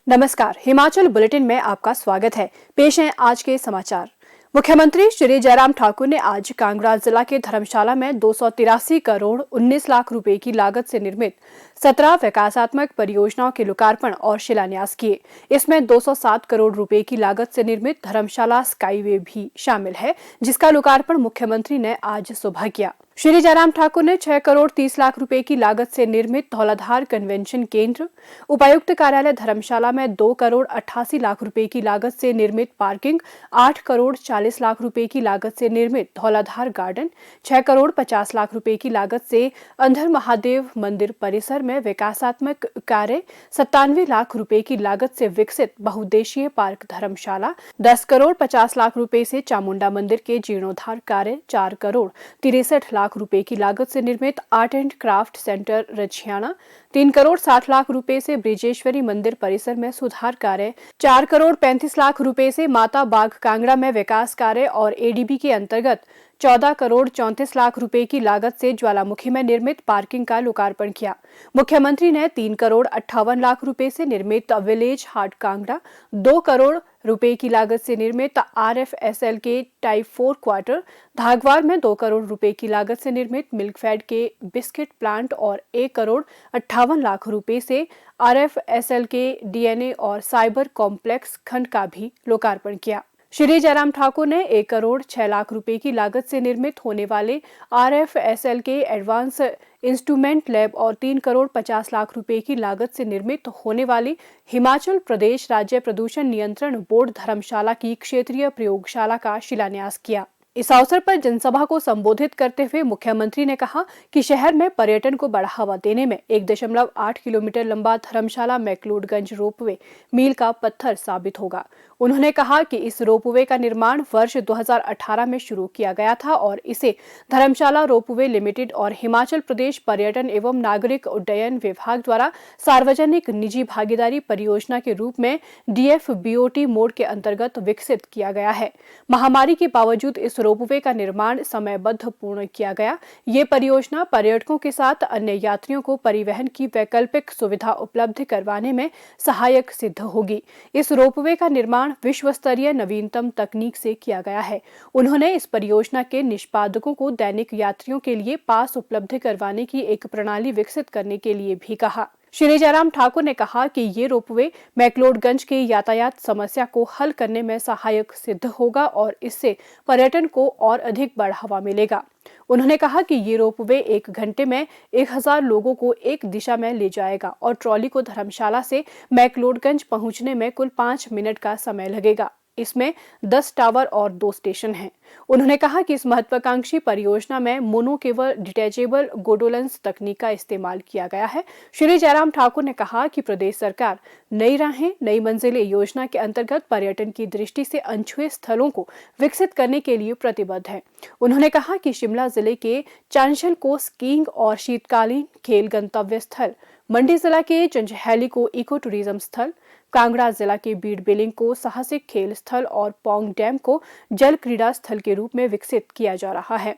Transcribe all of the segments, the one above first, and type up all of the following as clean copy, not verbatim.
नमस्कार, हिमाचल बुलेटिन में आपका स्वागत है। पेश हैं आज के समाचार। मुख्यमंत्री श्री जयराम ठाकुर ने आज कांगड़ा जिला के धर्मशाला में 283 करोड़ 19 लाख रुपए की लागत से निर्मित 17 विकासात्मक परियोजनाओं के लोकार्पण और शिलान्यास किए। इसमें 207 करोड़ रुपए की लागत से निर्मित धर्मशाला स्काईवे भी शामिल है, जिसका लोकार्पण मुख्यमंत्री ने आज सुबह किया। श्री जयराम ठाकुर ने 6 करोड़ 30 लाख रुपए की लागत से निर्मित धौलाधार कन्वेंशन केंद्र, उपायुक्त कार्यालय धर्मशाला में 2 करोड़ 88 लाख रुपए की लागत से निर्मित पार्किंग, 8 करोड़ 40 लाख रुपए की लागत से निर्मित धौलाधार गार्डन, 6 करोड़ 50 लाख रुपए की लागत से अंधर महादेव मंदिर परिसर में विकासात्मक कार्य, 97 लाख रुपए की लागत से विकसित बहुउद्देशीय पार्क धर्मशाला, 10 करोड़ 50 लाख रुपए से चामुंडा मंदिर के जीर्णोद्धार कार्य, 4 करोड़ 63 लाख रुपए की लागत से निर्मित art and craft centre Rachhiana, 3 crore 60 lakh रुपए से ब्रिजेश्वरी मंदिर परिसर में सुधार कार्य, 4 करोड़ 35 लाख रुपए से माता बाग कांगड़ा में विकास कार्य और एडीबी के अंतर्गत 14 करोड़ 34 लाख रुपए की लागत से ज्वालामुखी में निर्मित पार्किंग का लोकार्पण किया। मुख्यमंत्री ने 3 करोड़ 58 लाख रुपए से निर्मित विलेज हार्ट कांगड़ा, 2 करोड़ रुपए की लागत से निर्मित RFSL के टाइप 4 क्वार्टर धागवार में 2 करोड़ रुपए की लागत से निर्मित मिल्कफेड के बिस्किट प्लांट और 1 करोड़ 58 लाख रुपए से RFSL के DNA और साइबर कॉम्प्लेक्स खंड का भी लोकार्पण किया। श्री जयराम ठाकुर ने 1 करोड़ 6 लाख रुपए की लागत से निर्मित होने वाले RFSL के एडवांस इंस्ट्रूमेंट लैब और 3 करोड़ 50 लाख रुपए की लागत से निर्मित होने वाली हिमाचल प्रदेश राज्य प्रदूषण नियंत्रण बोर्ड धर्मशाला की क्षेत्रीय प्रयोगशाला का शिलान्यास किया। इस अवसर पर जनसभा को संबोधित करते हुए मुख्यमंत्री ने कहा कि शहर में पर्यटन को बढ़ावा देने में 1.8 किलोमीटर लंबा धर्मशाला मैक्लोडगंज रोपवे मील का पत्थर साबित होगा। उन्होंने कहा कि इस रोपवे का निर्माण वर्ष 2018 में शुरू किया गया था और इसे धर्मशाला रोपवे लिमिटेड और हिमाचल प्रदेश पर्यटन एवं नागरिक उड्डयन विभाग द्वारा सार्वजनिक निजी भागीदारी परियोजना के रूप में DFBOT मोड के अंतर्गत विकसित किया गया है। महामारी के बावजूद इस रोपवे का निर्माण समयबद्ध पूर्ण किया गया। ये परियोजना पर्यटकों के साथ अन्य यात्रियों को परिवहन की वैकल्पिक सुविधा उपलब्ध करवाने में सहायक सिद्ध होगी। इस रोपवे का निर्माण विश्व स्तरीय नवीनतम तकनीक से किया गया है। उन्होंने इस परियोजना के निष्पादकों को दैनिक यात्रियों के लिए पास उपलब्ध करवाने की एक प्रणाली विकसित करने के लिए भी कहा। श्री जयराम ठाकुर ने कहा कि ये रोपवे मैक्लोडगंज की यातायात समस्या को हल करने में सहायक सिद्ध होगा और इससे पर्यटन को और अधिक बढ़ावा मिलेगा। उन्होंने कहा कि ये रोपवे 1 घंटे में 1000 लोगों को एक दिशा में ले जाएगा और ट्रॉली को धर्मशाला से मैक्लोडगंज पहुंचने में कुल 5 मिनट का समय लगेगा। इसमें 10 टावर और 2 स्टेशन हैं। उन्होंने कहा कि इस महत्वाकांक्षी परियोजना में मोनो केबल डिटैचेबल गोडोलेंस तकनीक का इस्तेमाल किया गया है। श्री जयराम ठाकुर ने कहा कि प्रदेश सरकार नई राहें नई मंजिलें योजना के अंतर्गत पर्यटन की दृष्टि से अनछुए स्थलों को विकसित करने के लिए प्रतिबद्ध है। उन्होंने कहा कि शिमला जिले के चांशल को स्कीइंग और शीतकालीन खेल गंतव्य स्थल, मंडी जिला के जंजैहली को इको टूरिज्म स्थल, कांगड़ा जिला के बीड़ बिलिंग को साहसिक खेल स्थल और पौंग डैम को जल क्रीड़ा स्थल के रूप में विकसित किया जा रहा है।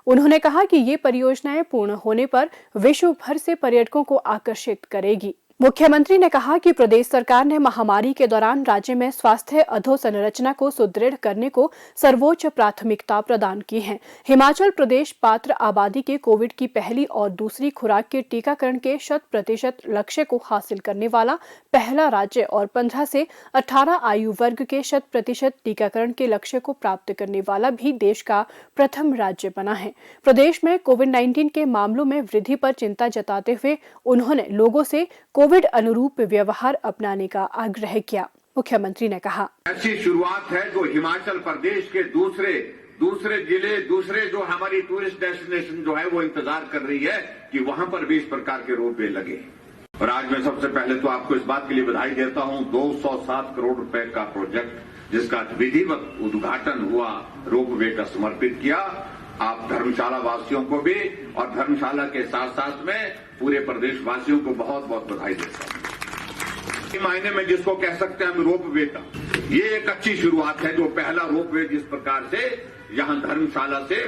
उन्होंने कहा कि ये परियोजनाएं पूर्ण होने पर विश्व भर से पर्यटकों को आकर्षित करेगी। मुख्यमंत्री ने कहा कि प्रदेश सरकार ने महामारी के दौरान राज्य में स्वास्थ्य अधोसंरचना को सुदृढ़ करने को सर्वोच्च प्राथमिकता प्रदान की है। हिमाचल प्रदेश पात्र आबादी के कोविड की पहली और दूसरी खुराक के टीकाकरण के 100% लक्ष्य को हासिल करने वाला पहला राज्य और 15 से 18 आयु वर्ग के 100% टीकाकरण के लक्ष्य को प्राप्त करने वाला भी देश का प्रथम राज्य बना है। प्रदेश में कोविड-19 के मामलों में वृद्धि पर चिंता जताते हुए उन्होंने लोगों से कोविड अनुरूप व्यवहार अपनाने का आग्रह किया। मुख्यमंत्री ने कहा, ऐसी शुरुआत है जो हिमाचल प्रदेश के दूसरे जिले, दूसरे जो हमारी टूरिस्ट डेस्टिनेशन जो है वो इंतजार कर रही है कि वहां पर भी इस प्रकार के रोपवे लगे। और आज मैं सबसे पहले तो आपको इस बात के लिए बधाई देता हूं, 207 करोड़ रुपए का प्रोजेक्ट जिसका विधिवत उद्घाटन हुआ रोपवे का समर्पित किया। आप धर्मशाला वासियों को भी और धर्मशाला के साथ साथ में पूरे प्रदेश वासियों को बहुत बहुत बधाई देता हूं। मायने में जिसको कह सकते हैं हम रोपवे का, ये एक अच्छी शुरुआत है जो पहला रोपवे जिस प्रकार से यहां धर्मशाला से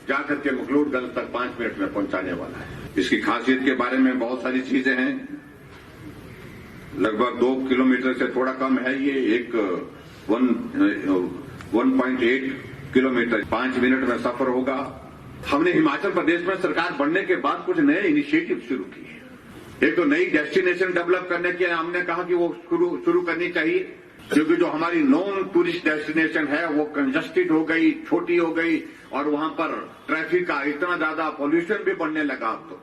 जाकर के मखलूटगंज तक 5 मिनट में पहुंचाने वाला है। इसकी खासियत के बारे में बहुत सारी चीजें हैं। लगभग 2 किलोमीटर से थोड़ा कम है ये, 1.8 किलोमीटर 5 मिनट में सफर होगा। हमने हिमाचल प्रदेश में सरकार बनने के बाद कुछ नए इनिशिएटिव शुरू किए। एक तो नई डेस्टिनेशन डेवलप करने की हमने कहा कि वो शुरू करनी चाहिए, क्योंकि जो हमारी नॉन टूरिस्ट डेस्टिनेशन है वो कंजस्टेड हो गई, छोटी हो गई और वहां पर ट्रैफिक का इतना ज्यादा पॉल्यूशन भी बढ़ने लगा। तो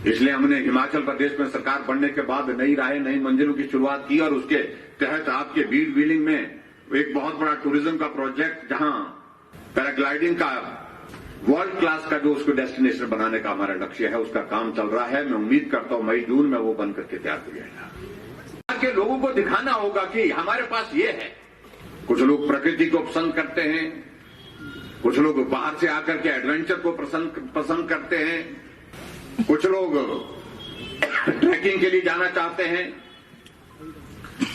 इसलिए हमने हिमाचल प्रदेश में सरकार बनने के बाद नई राहें, नई मंजिलों की शुरुआत की और उसके तहत आपके बीड व्हीलिंग में एक बहुत बड़ा टूरिज्म का प्रोजेक्ट, जहां पैराग्लाइडिंग का वर्ल्ड क्लास का जो उसको डेस्टिनेशन बनाने का हमारा लक्ष्य है, उसका काम चल रहा है। मैं उम्मीद करता हूं मई-जून में वो बन करके तैयार हो जाएगा। के लोगों को दिखाना होगा कि हमारे पास ये है। कुछ लोग प्रकृति को पसंद करते हैं, कुछ लोग बाहर से आकर के एडवेंचर को पसंद करते हैं, कुछ लोग ट्रैकिंग के लिए जाना चाहते हैं।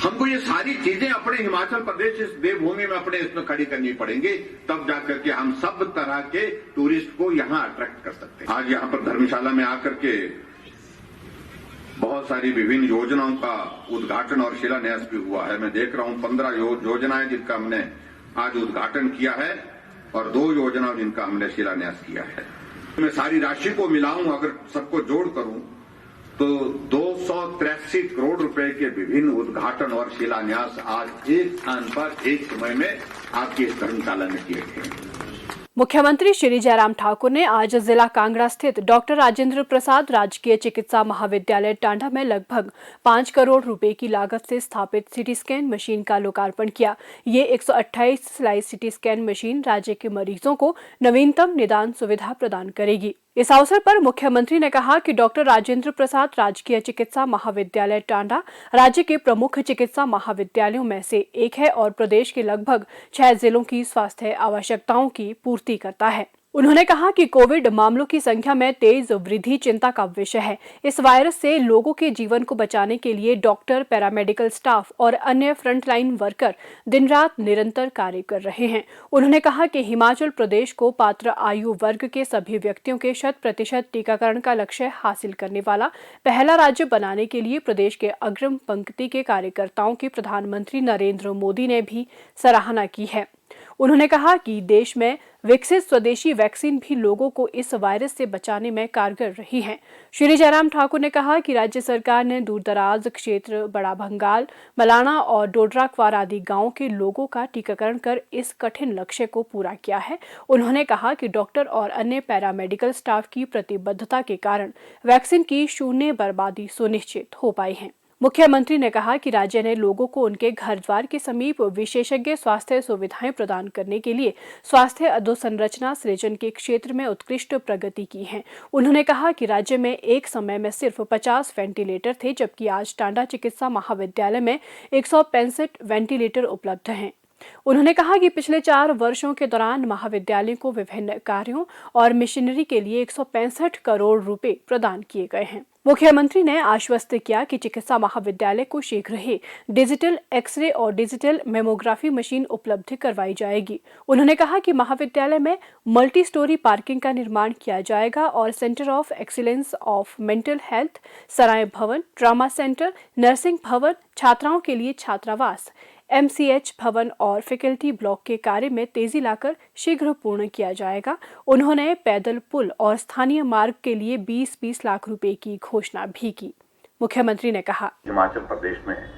हमको ये सारी चीजें अपने हिमाचल प्रदेश इस देवभूमि में अपने इसमें खड़ी करनी पड़ेंगी, तब जाकर के हम सब तरह के टूरिस्ट को यहां अट्रैक्ट कर सकते हैं। आज यहां पर धर्मशाला में आकर के बहुत सारी विभिन्न योजनाओं का उद्घाटन और शिलान्यास भी हुआ है। मैं देख रहा हूं 15 योजनाएं जिनका हमने आज उद्घाटन किया है और 2 योजनाओं जिनका हमने शिलान्यास किया है। मैं सारी राशि को मिलाऊं, अगर सबको जोड़ करूं तो 283 करोड़ रुपए के विभिन्न उद्घाटन और शिलान्यास आज एक स्थान पर एक समय में आपकी इस धर्मशाला में किए गए। मुख्यमंत्री श्री जयराम ठाकुर ने आज जिला कांगड़ा स्थित डॉक्टर राजेंद्र प्रसाद राजकीय चिकित्सा महाविद्यालय टांडा में लगभग 5 करोड़ रुपए की लागत से स्थापित सीटी स्कैन मशीन का लोकार्पण किया। ये 128 स्लाइस सीटी स्कैन मशीन राज्य के मरीजों को नवीनतम निदान सुविधा प्रदान करेगी। इस अवसर पर मुख्यमंत्री ने कहा कि डॉक्टर राजेंद्र प्रसाद राजकीय चिकित्सा महाविद्यालय टांडा राज्य के प्रमुख चिकित्सा महाविद्यालयों में से एक है और प्रदेश के लगभग 6 जिलों की स्वास्थ्य आवश्यकताओं की पूर्ति करता है। उन्होंने कहा कि कोविड मामलों की संख्या में तेज वृद्धि चिंता का विषय है। इस वायरस से लोगों के जीवन को बचाने के लिए डॉक्टर, पैरामेडिकल स्टाफ और अन्य फ्रंटलाइन वर्कर दिन रात निरंतर कार्य कर रहे हैं। उन्होंने कहा कि हिमाचल प्रदेश को पात्र आयु वर्ग के सभी व्यक्तियों के 100% टीकाकरण का लक्ष्य हासिल करने वाला पहला राज्य बनाने के लिए प्रदेश के अग्रिम पंक्ति के कार्यकर्ताओं की प्रधानमंत्री नरेंद्र मोदी ने भी सराहना की है। उन्होंने कहा कि देश में विकसित स्वदेशी वैक्सीन भी लोगों को इस वायरस से बचाने में कारगर रही है। श्री जयराम ठाकुर ने कहा कि राज्य सरकार ने दूरदराज क्षेत्र बड़ा भंगाल, मलाना और डोडरा-क्वार आदि गांवों के लोगों का टीकाकरण कर इस कठिन लक्ष्य को पूरा किया है। उन्होंने कहा कि डॉक्टर और अन्य पैरामेडिकल स्टाफ की प्रतिबद्धता के कारण वैक्सीन की शून्य बर्बादी सुनिश्चित हो पाई है। मुख्यमंत्री ने कहा कि राज्य ने लोगों को उनके घर द्वार के समीप विशेषज्ञ स्वास्थ्य सुविधाएं प्रदान करने के लिए स्वास्थ्य अधोसंरचना सृजन के क्षेत्र में उत्कृष्ट प्रगति की है। उन्होंने कहा कि राज्य में एक समय में सिर्फ 50 वेंटिलेटर थे, जबकि आज टांडा चिकित्सा महाविद्यालय में 165 वेंटिलेटर उपलब्ध हैं। उन्होंने कहा कि पिछले 4 वर्षों के दौरान महाविद्यालय को विभिन्न कार्यों और मशीनरी के लिए 165 करोड़ रुपए प्रदान किए गए हैं। मुख्यमंत्री ने आश्वस्त किया कि चिकित्सा महाविद्यालय को शीघ्र ही डिजिटल एक्सरे और डिजिटल मेमोग्राफी मशीन उपलब्ध करवाई जाएगी। उन्होंने कहा कि महाविद्यालय में मल्टी स्टोरी पार्किंग का निर्माण किया जाएगा और centre of excellence of mental health, Sarai Bhawan, trauma centre, nursing भवन, छात्राओं के लिए छात्रावास, MCH भवन और फैकल्टी ब्लॉक के कार्य में तेजी लाकर शीघ्र पूर्ण किया जाएगा। उन्होंने पैदल पुल और स्थानीय मार्ग के लिए 20-20 लाख रुपए की घोषणा भी की। मुख्यमंत्री ने कहा, हिमाचल प्रदेश में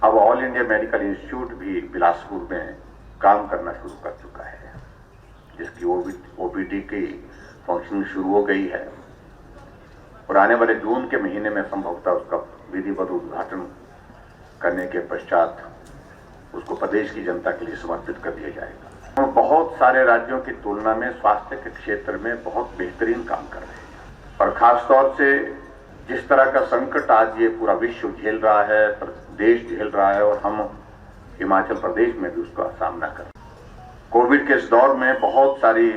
अब ऑल इंडिया मेडिकल इंस्टीट्यूट भी बिलासपुर में काम करना शुरू कर चुका है, जिसकी OPD की फंक्शनिंग शुरू हो गई है और आने वाले जून के महीने में संभवतः उसका विधिवत उद्घाटन करने के पश्चात उसको प्रदेश की जनता के लिए समर्पित कर दिया जाएगा। हम बहुत सारे राज्यों की तुलना में स्वास्थ्य के क्षेत्र में बहुत बेहतरीन काम कर रहे हैं और खास तौर से जिस तरह का संकट आज ये पूरा विश्व झेल रहा है, देश झेल रहा है और हम हिमाचल प्रदेश में भी उसका सामना कर रहे हैं। कोविड के इस दौर में बहुत सारी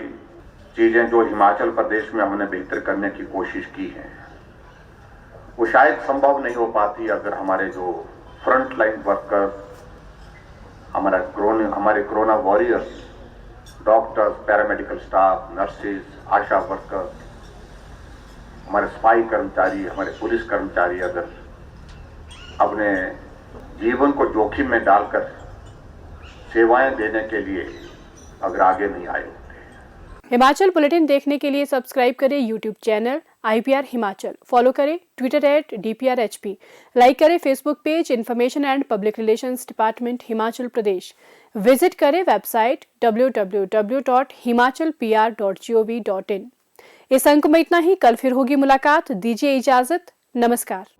चीजें जो हिमाचल प्रदेश में हमने बेहतर करने की कोशिश की है, वो शायद संभव नहीं हो पाती अगर हमारे जो फ्रंट लाइन वर्कर्स, हमारे corona warriors doctors, paramedical staff, nurses, ASHA workers, हमारे सफाई कर्मचारी, हमारे पुलिस कर्मचारी अगर अपने जीवन को जोखिम में डालकर सेवाएं देने के लिए अगर आगे नहीं आए होते। हिमाचल बुलेटिन देखने के लिए सब्सक्राइब करें YouTube channel IPR Himachal, follow करें ट्विटर @DPRHP, लाइक करें Facebook page information and public relations department Himachal Pradesh, visit करें वेबसाइट www.himachalpr.gov.in। इस अंक में इतना ही, कल फिर होगी मुलाकात, दीजिए इजाजत, नमस्कार।